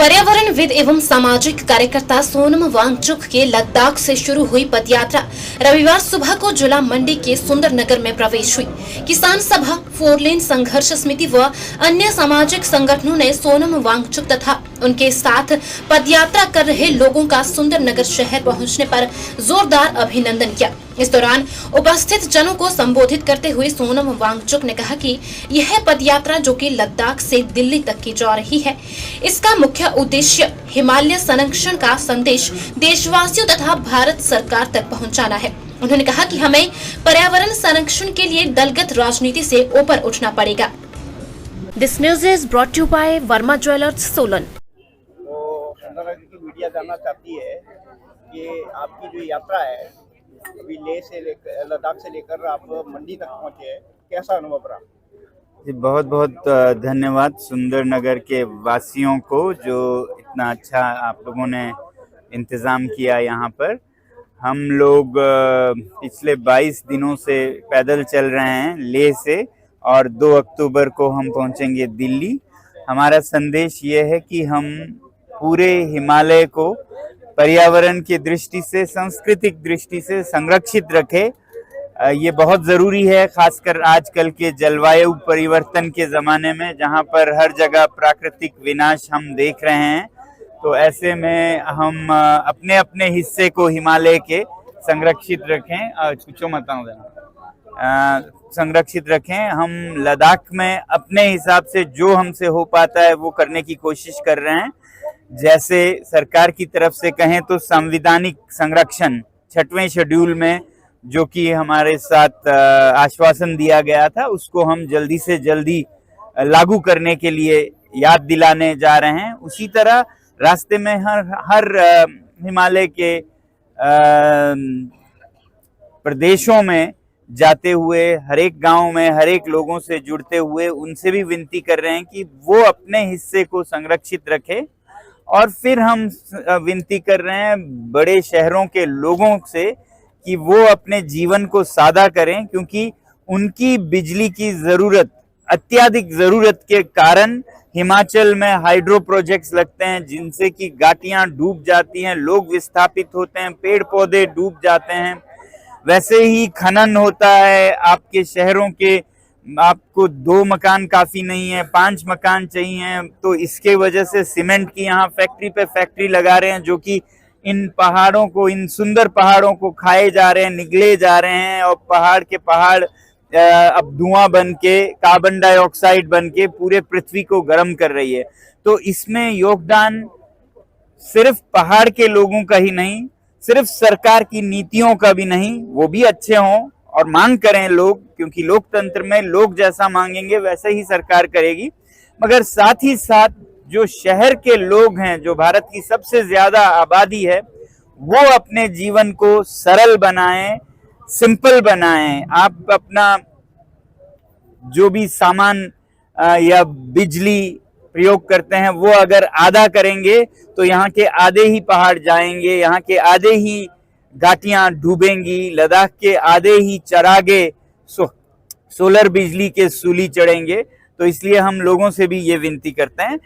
पर्यावरणविद एवं सामाजिक कार्यकर्ता सोनम वांगचुक के लद्दाख से शुरू हुई पदयात्रा रविवार सुबह को जुला मंडी के सुंदरनगर में प्रवेश हुई। किसान सभा, 4 लेन संघर्ष समिति व अन्य सामाजिक संगठनों ने सोनम वांगचुक तथा उनके साथ पदयात्रा कर रहे लोगों का सुंदरनगर शहर पहुंचने पर जोरदार अभिनंदन किया। इस दौरान उपस्थित जनों को संबोधित करते हुए सोनम वांगचुक ने कहा कि यह पदयात्रा जो कि लद्दाख से दिल्ली तक की जा रही है, इसका मुख्य उद्देश्य हिमालय संरक्षण का संदेश देशवासियों तथा भारत सरकार तक पहुंचाना है। उन्होंने कहा कि हमें पर्यावरण संरक्षण के लिए दलगत राजनीति से ऊपर उठना पड़ेगा। This news is brought you by Verma jewellers, Solan. तो सुंदरनगर की मीडिया जानना चाहती है कि आपकी जो यात्रा है अभी लेह से लेकर लद्दाख से लेकर आप मंडी तक पहुंचे हैं, कैसा अनुभव रहा? जी, बहुत बहुत धन्यवाद सुंदरनगर के वासियों को जो इतना अच्छा आप लोगों ने इंतज़ाम किया यहाँ पर। हम लोग पिछले 22 दिनों से पैदल चल रहे हैं लेह से और 2 अक्टूबर को हम पहुँचेंगे दिल्ली। हमारा संदेश ये है कि हम पूरे हिमालय को पर्यावरण की दृष्टि से, सांस्कृतिक दृष्टि से संरक्षित रखें। ये बहुत ज़रूरी है, खासकर आजकल के जलवायु परिवर्तन के ज़माने में जहाँ पर हर जगह प्राकृतिक विनाश हम देख रहे हैं। तो ऐसे में हम अपने अपने हिस्से को हिमालय के संरक्षित रखें, संरक्षित रखें। हम लद्दाख में अपने हिसाब से जो हमसे हो पाता है वो करने की कोशिश कर रहे हैं। जैसे सरकार की तरफ से कहें तो संवैधानिक संरक्षण 6वें शेड्यूल में जो कि हमारे साथ आश्वासन दिया गया था, उसको हम जल्दी से जल्दी लागू करने के लिए याद दिलाने जा रहे हैं। उसी तरह रास्ते में हर हिमालय के प्रदेशों में जाते हुए हर एक गांव में हर एक लोगों से जुड़ते हुए उनसे भी विनती कर रहे हैं कि वो अपने हिस्से को संरक्षित रखें। और फिर हम विनती कर रहे हैं बड़े शहरों के लोगों से कि वो अपने जीवन को सादा करें, क्योंकि उनकी बिजली की ज़रूरत, अत्यधिक ज़रूरत के कारण हिमाचल में हाइड्रो प्रोजेक्ट्स लगते हैं जिनसे कि घाटियां डूब जाती हैं, लोग विस्थापित होते हैं, पेड़ पौधे डूब जाते हैं। वैसे ही खनन होता है आपके शहरों के, आपको 2 मकान काफ़ी नहीं है, 5 मकान चाहिए। तो इसके वजह से सीमेंट की यहाँ फैक्ट्री पे फैक्ट्री लगा रहे हैं जो कि इन पहाड़ों को, इन सुंदर पहाड़ों को खाए जा रहे हैं, निगले जा रहे हैं। और पहाड़ के पहाड़ अब धुआं बन के, कार्बन डाइऑक्साइड बन के पूरे पृथ्वी को गर्म कर रही है। तो इसमें योगदान सिर्फ पहाड़ के लोगों का ही नहीं, सिर्फ सरकार की नीतियों का भी नहीं, वो भी अच्छे हों और मांग करें लोग, क्योंकि लोकतंत्र में लोग जैसा मांगेंगे वैसे ही सरकार करेगी। मगर साथ ही साथ जो शहर के लोग हैं, जो भारत की सबसे ज्यादा आबादी है, वो अपने जीवन को सरल बनाएं, सिंपल बनाएं। आप अपना जो भी सामान या बिजली प्रयोग करते हैं वो अगर आधा करेंगे तो यहाँ के आधे ही पहाड़ जाएंगे, यहाँ के आधे ही घाटियां डूबेंगी, लद्दाख के आधे ही चरागे सोलर बिजली के सूली चढ़ेंगे। तो इसलिए हम लोगों से भी ये विनती करते हैं।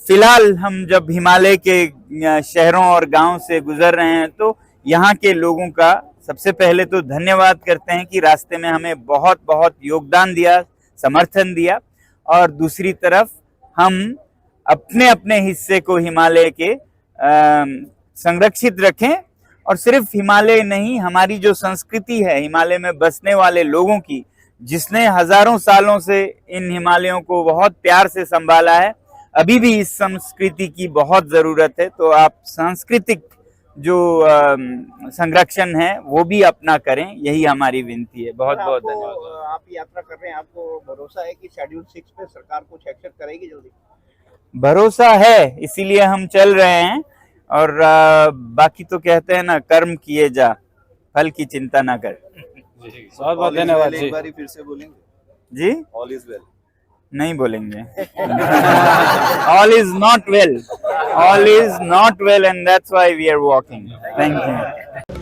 फिलहाल हम जब हिमालय के शहरों और गांव से गुजर रहे हैं तो यहाँ के लोगों का सबसे पहले तो धन्यवाद करते हैं कि रास्ते में हमें बहुत बहुत योगदान दिया, समर्थन दिया। और दूसरी तरफ हम अपने अपने हिस्से को हिमालय के संरक्षित रखें। और सिर्फ हिमालय नहीं, हमारी जो संस्कृति है हिमालय में बसने वाले लोगों की, जिसने हजारों सालों से इन हिमालयों को बहुत प्यार से संभाला है, अभी भी इस संस्कृति की बहुत ज़रूरत है। तो आप सांस्कृतिक जो संरक्षण है वो भी अपना करें, यही हमारी विनती है। बहुत बहुत धन्यवाद। आप यात्रा कर रहे हैं, आपको भरोसा है कि शेड्यूल 6 पे सरकार कुछ एक्शन करेगी जल्दी? भरोसा है, इसीलिए हम चल रहे हैं। और बाकी तो कहते हैं ना, कर्म किए जा, फल की चिंता ना कर। बहुत बहुत धन्यवाद जी। एक बार फिर से बोलेंगे जी? ऑल इज वेल नहीं बोलेंगे। All is not well, all is not well, and that's why we are walking. Thank you.